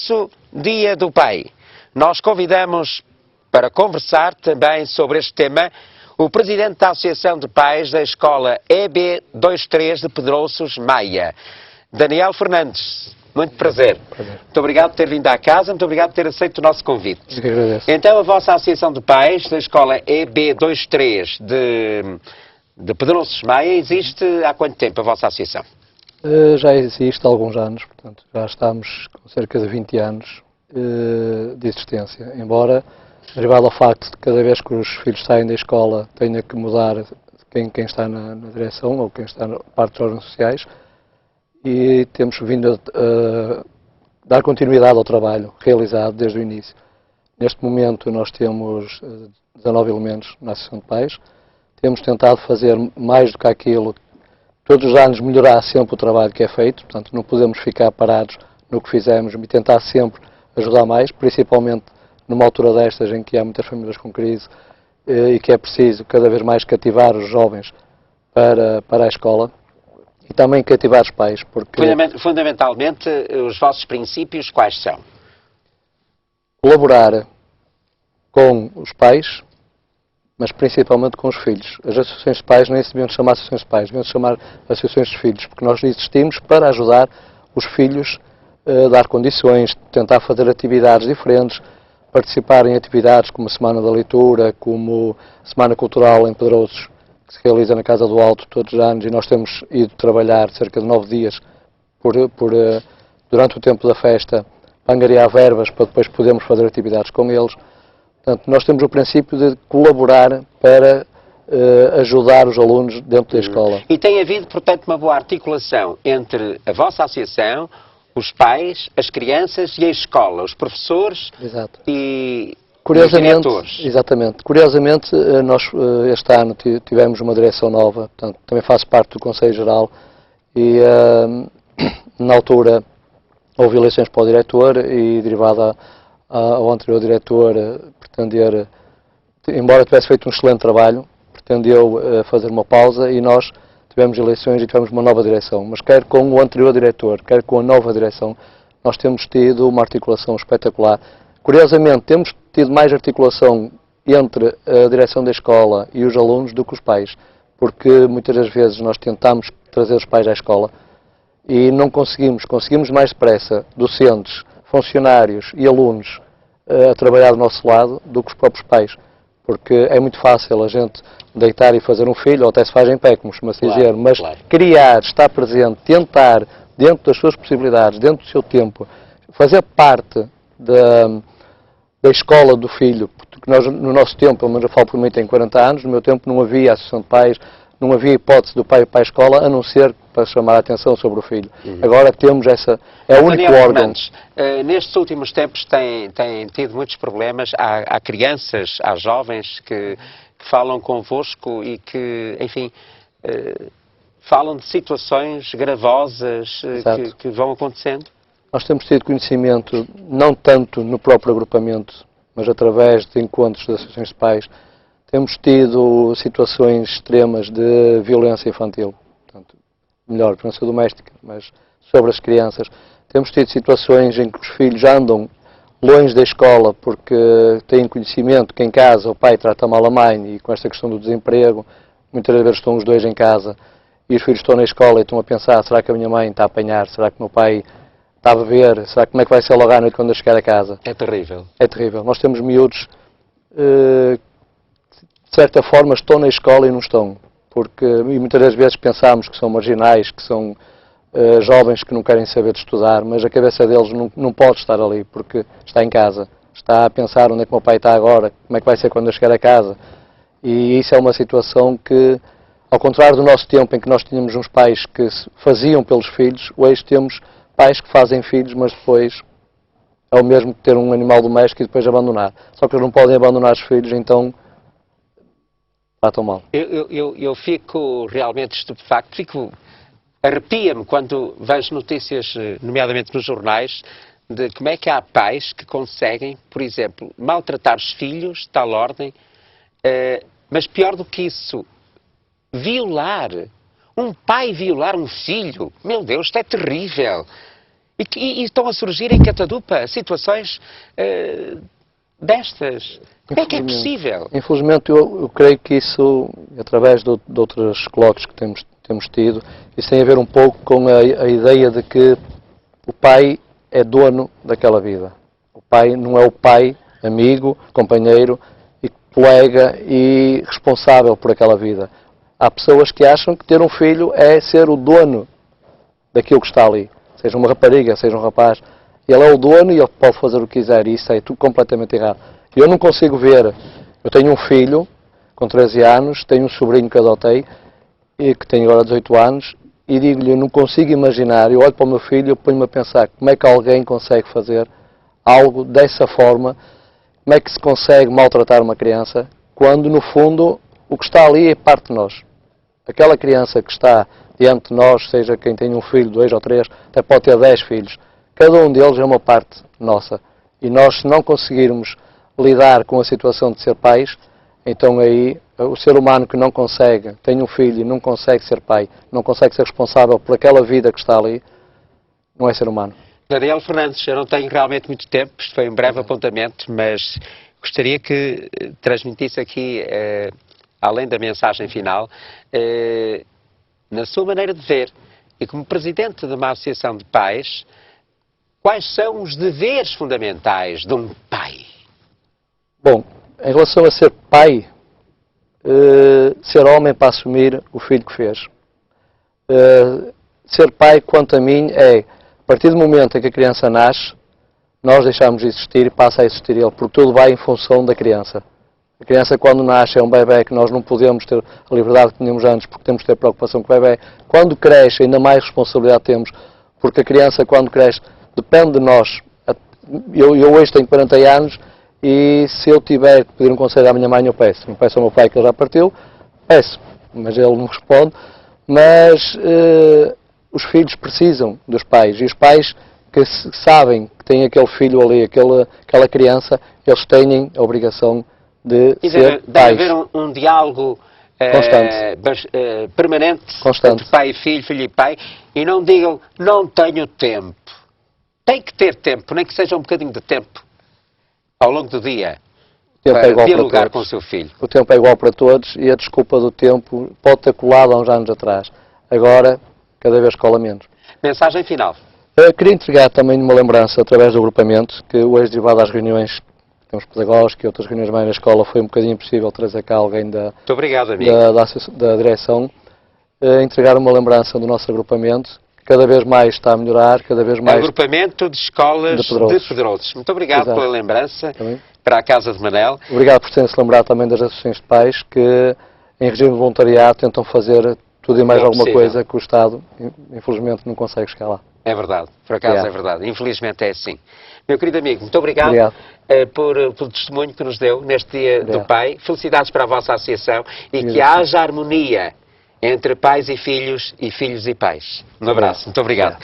março, Dia do Pai. Nós convidamos para conversar também sobre este tema o presidente da Associação de Pais da Escola EB23 de Pedrouços Maia, Daniel Fernandes. Muito prazer. Muito obrigado por ter vindo à casa, muito obrigado por ter aceito o nosso convite. Eu que agradeço. Então, a vossa Associação de Pais da Escola EB23 de Pedrouços Maia existe há quanto tempo a vossa associação? Já existe há alguns anos, portanto, já estamos com cerca de 20 anos de existência, embora, derivado ao facto de cada vez que os filhos saem da escola tenha que mudar quem está na direção ou quem está na parte dos órgãos sociais, e temos vindo a dar continuidade ao trabalho realizado desde o início. Neste momento nós temos 19 elementos na Associação de Pais, temos tentado fazer mais do que aquilo, todos os anos melhorar sempre o trabalho que é feito, portanto não podemos ficar parados no que fizemos e tentar sempre ajudar mais, principalmente numa altura destas em que há muitas famílias com crise e que é preciso cada vez mais cativar os jovens para a escola e também cativar os pais. Porque Fundamentalmente, os vossos princípios quais são? Colaborar com os pais, mas principalmente com os filhos. As associações de pais nem se deviam chamar associações de pais, deviam se chamar associações de filhos, porque nós existimos para ajudar os filhos a dar condições, tentar fazer atividades diferentes, participar em atividades como a Semana da Leitura, como a Semana Cultural em Pedrouços, que se realiza na Casa do Alto todos os anos, e nós temos ido trabalhar cerca de 9 dias durante o tempo da festa, para angariar verbas, para depois podermos fazer atividades com eles. Portanto, nós temos o princípio de colaborar para ajudar os alunos dentro da escola. E tem havido, portanto, uma boa articulação entre a vossa associação, os pais, as crianças e a escola, os professores. Exato. E os Curiosamente, diretores. exatamente. Curiosamente, nós este ano tivemos uma direção nova, portanto, também faço parte do Conselho Geral e na altura houve eleições para o diretor e derivada ao anterior diretor pretender, embora tivesse feito um excelente trabalho, pretendeu fazer uma pausa e nós tivemos eleições e tivemos uma nova direção. Mas quer com o anterior diretor, quer com a nova direção, nós temos tido uma articulação espetacular. Curiosamente, temos tido mais articulação entre a direção da escola e os alunos do que os pais, porque muitas das vezes nós tentamos trazer os pais à escola e não conseguimos mais depressa docentes, funcionários e alunos a trabalhar do nosso lado do que os próprios pais, porque é muito fácil a gente deitar e fazer um filho, ou até se faz em pé, como costuma-se dizer, mas criar, estar presente, tentar, dentro das suas possibilidades, dentro do seu tempo, fazer parte da escola do filho, porque nós, no nosso tempo, pelo menos eu falo por mim, tenho 40 anos, no meu tempo não havia associação de pais, não havia hipótese do pai ir para a escola, a não ser para chamar a atenção sobre o filho. Agora temos é o único órgão. Nestes últimos tempos tem tido muitos problemas, há crianças, há jovens que falam convosco e que, enfim, falam de situações gravosas que vão acontecendo. Nós temos tido conhecimento, não tanto no próprio agrupamento, mas através de encontros de associações de pais, temos tido situações extremas de violência infantil, portanto, melhor, violência doméstica, mas sobre as crianças. Temos tido situações em que os filhos andam longe da escola porque têm conhecimento que em casa o pai trata mal a mãe e com esta questão do desemprego, muitas vezes estão os dois em casa e os filhos estão na escola e estão a pensar, será que a minha mãe está a apanhar, será que o meu pai está a beber, será que como é que vai ser logo à noite quando eu chegar a casa? É terrível. É terrível. Nós temos miúdos de certa forma estão na escola e não estão, porque e muitas das vezes pensamos que são marginais, que são jovens que não querem saber de estudar, mas a cabeça deles não pode estar ali, porque está em casa, está a pensar onde é que o meu pai está agora, como é que vai ser quando eu chegar a casa, e isso é uma situação que, ao contrário do nosso tempo em que nós tínhamos uns pais que faziam pelos filhos, hoje temos pais que fazem filhos, mas depois é o mesmo que ter um animal doméstico e depois abandonar. Só que eles não podem abandonar os filhos, então tratam mal. Eu fico realmente estupefacto, arrepia-me quando vejo notícias, nomeadamente nos jornais, de como é que há pais que conseguem, por exemplo, maltratar os filhos, de tal ordem, mas pior do que isso, violar. Um pai violar um filho, meu Deus, isto é terrível. E estão a surgir em Catadupa situações destas. Como é que é possível? Infelizmente, eu creio que isso, através de outros colóquios que temos tido, isso tem a ver um pouco com a ideia de que o pai é dono daquela vida. O pai não é o pai, amigo, companheiro, e colega e responsável por aquela vida. Há pessoas que acham que ter um filho é ser o dono daquilo que está ali. Seja uma rapariga, seja um rapaz. Ele é o dono e ele pode fazer o que quiser. E isso é tudo completamente errado. Eu não consigo ver. Eu tenho um filho com 13 anos, tenho um sobrinho que adotei, e que tem agora 18 anos, e digo-lhe, eu não consigo imaginar, eu olho para o meu filho e ponho-me a pensar como é que alguém consegue fazer algo dessa forma, como é que se consegue maltratar uma criança, quando no fundo o que está ali é parte de nós. Aquela criança que está diante de nós, seja quem tem um filho, 2 ou 3, até pode ter 10 filhos, cada um deles é uma parte nossa. E nós, se não conseguirmos lidar com a situação de ser pais, então aí o ser humano que não consegue, tem um filho e não consegue ser pai, não consegue ser responsável por aquela vida que está ali, não é ser humano. Daniel Fernandes, eu não tenho realmente muito tempo, isto foi um breve apontamento, mas gostaria que transmitisse aqui, além da mensagem final, na sua maneira de ver, e como presidente de uma associação de pais, quais são os deveres fundamentais de um pai? Bom, em relação a ser pai, ser homem para assumir o filho que fez. Ser pai, quanto a mim, é, a partir do momento em que a criança nasce, nós deixamos de existir e passa a existir ele, porque tudo vai em função da criança. A criança, quando nasce, é um bebê que nós não podemos ter a liberdade que tínhamos antes, porque temos que ter preocupação com o bebê. Quando cresce, ainda mais responsabilidade temos, porque a criança, quando cresce, depende de nós. Eu hoje tenho 40 anos, e se eu tiver que pedir um conselho à minha mãe, eu peço. Não peço ao meu pai, que ele já partiu, peço, mas ele não responde. Mas os filhos precisam dos pais, e os pais que sabem que têm aquele filho ali, aquela criança, eles têm a obrigação de ser pais. Deve haver um diálogo permanente Constante. entre pai e filho, filho e pai, e não digam, não tenho tempo. Tem que ter tempo, nem que seja um bocadinho de tempo ao longo do dia, para dialogar com o seu filho. O tempo é igual para todos e a desculpa do tempo pode ter colado há uns anos atrás. Agora, cada vez cola menos. Mensagem final. Queria entregar também uma lembrança através do agrupamento, que hoje, derivado às reuniões que temos pedagógicas e outras reuniões mais na escola, foi um bocadinho impossível trazer cá alguém Muito obrigado, amigo. da direção. Entregar uma lembrança do nosso agrupamento, que cada vez mais está a melhorar, cada vez mais... Agrupamento de Escolas de Pedrosos. Muito obrigado. Exato. Pela lembrança, também. Para a Casa de Manel. Obrigado por terem-se lembrado também das associações de pais, que em regime de voluntariado tentam fazer tudo e mais alguma coisa que o Estado, infelizmente, não consegue chegar lá. É verdade, por acaso é verdade. Infelizmente é assim. Meu querido amigo, muito obrigado pelo testemunho que nos deu neste Dia do Pai. Felicidades para a vossa associação e que haja harmonia entre pais e filhos e pais. Um abraço. Muito obrigado.